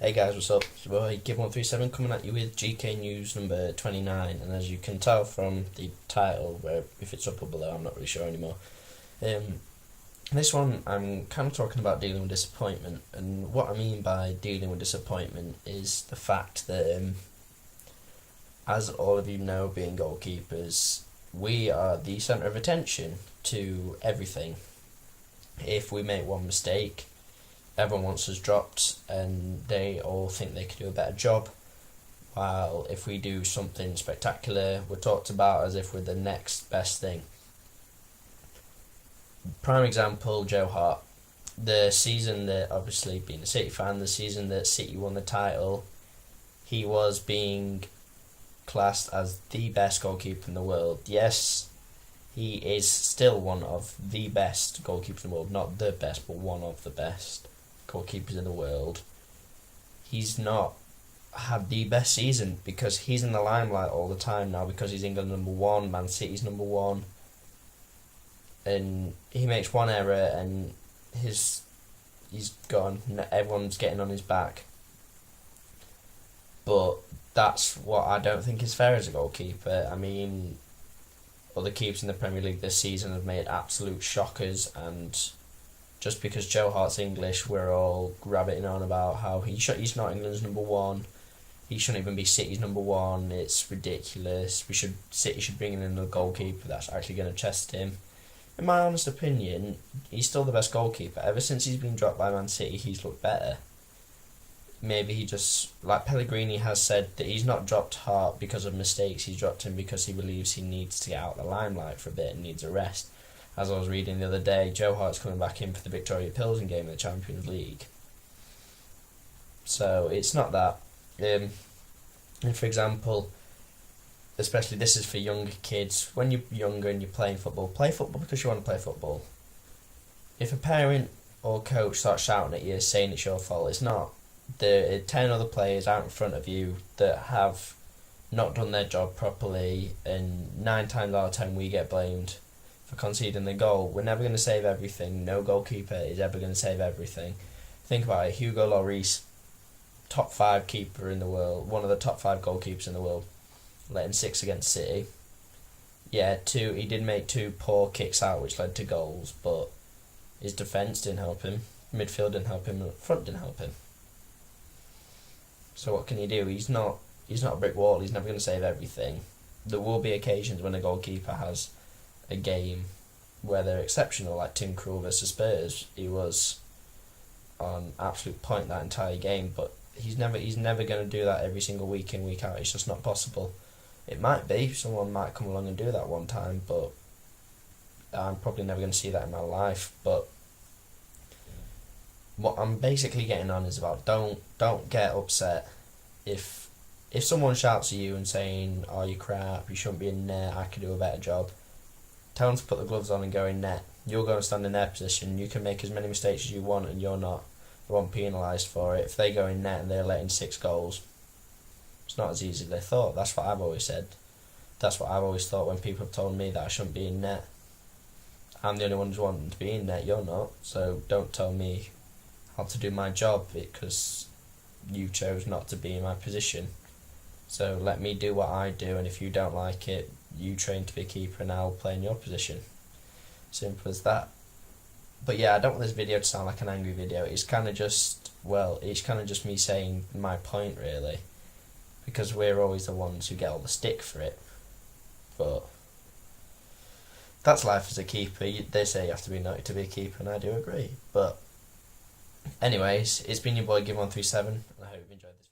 Hey guys, what's up? It's your boy Give137 coming at you with GK News number 29, and as you can tell from the title, where if it's up or below, I'm not really sure anymore. This one, I'm kind of talking about dealing with disappointment, and what I mean by dealing with disappointment is the fact that, as all of you know, being goalkeepers, we are the centre of attention to everything. If we make one mistake, everyone wants us dropped and they all think they could do a better job, while if we do something spectacular, we're talked about as if we're the next best thing. Prime example, Joe Hart. The season that, obviously being a City fan, the season that City won the title, he was being classed as the best goalkeeper in the world. Yes, he is still one of the best goalkeepers in the world, not the best, but one of the best goalkeepers in the world. He's not had the best season because he's in the limelight all the time now, because he's England number one, Man City's number one, and he makes one error and he's gone. Everyone's getting on his back. But that's what I don't think is fair as a goalkeeper. I mean, other keepers in the Premier League this season have made absolute shockers, and just because Joe Hart's English, we're all rabbiting on about how he's not England's number one. He shouldn't even be City's number one. It's ridiculous. City should bring in a goalkeeper that's actually going to chest him. In my honest opinion, he's still the best goalkeeper. Ever since he's been dropped by Man City, he's looked better. Maybe he just, like Pellegrini has said, that he's not dropped Hart because of mistakes. He's dropped him because he believes he needs to get out of the limelight for a bit and needs a rest. As I was reading the other day, Joe Hart's coming back in for the Victoria Pilsen game in the Champions League. So it's not that. And for example, especially this is for younger kids, when you're younger and you're playing football, play football because you want to play football. If a parent or coach starts shouting at you saying it's your fault, it's not. There are 10 other players out in front of you that have not done their job properly, and 9 times out of 10 we get blamed for conceding the goal. We're never going to save everything. No goalkeeper is ever going to save everything. Think about it. Hugo Lloris, top 5 keeper in the world, one of the top 5 goalkeepers in the world, letting 6 against City. Yeah, he did make 2 poor kicks out which led to goals, but his defence didn't help him, midfield didn't help him, front didn't help him. So what can you do? He's not a brick wall. He's never going to save everything. There will be occasions when a goalkeeper has a game where they're exceptional, like Tim Krul versus Spurs. He was on absolute point that entire game, but he's never going to do that every single week in, week out. It's just not possible. It might be, someone might come along and do that one time, but I'm probably never going to see that in my life. But what I'm basically getting on is about don't get upset if someone shouts at you and saying, "Oh, you crap, you shouldn't be in net, I could do a better job." Tell them to put the gloves on and go in net. You're going to stand in their position. You can make as many mistakes as you want, and you're not the one penalised for it. If they go in net and they're letting 6 goals, it's not as easy as they thought. That's what I've always said. That's what I've always thought when people have told me that I shouldn't be in net. I'm the only one who's wanting to be in net. You're not. So don't tell me how to do my job because you chose not to be in my position. So let me do what I do, and if you don't like it, you train to be a keeper and I'll play in your position. Simple as that. But yeah, I don't want this video to sound like an angry video. It's kind of just me saying my point, really, because we're always the ones who get all the stick for it. But that's life as a keeper. They say you have to be naughty to be a keeper, and I do agree. But anyways, it's been your boy Give137, and I hope you've enjoyed this video.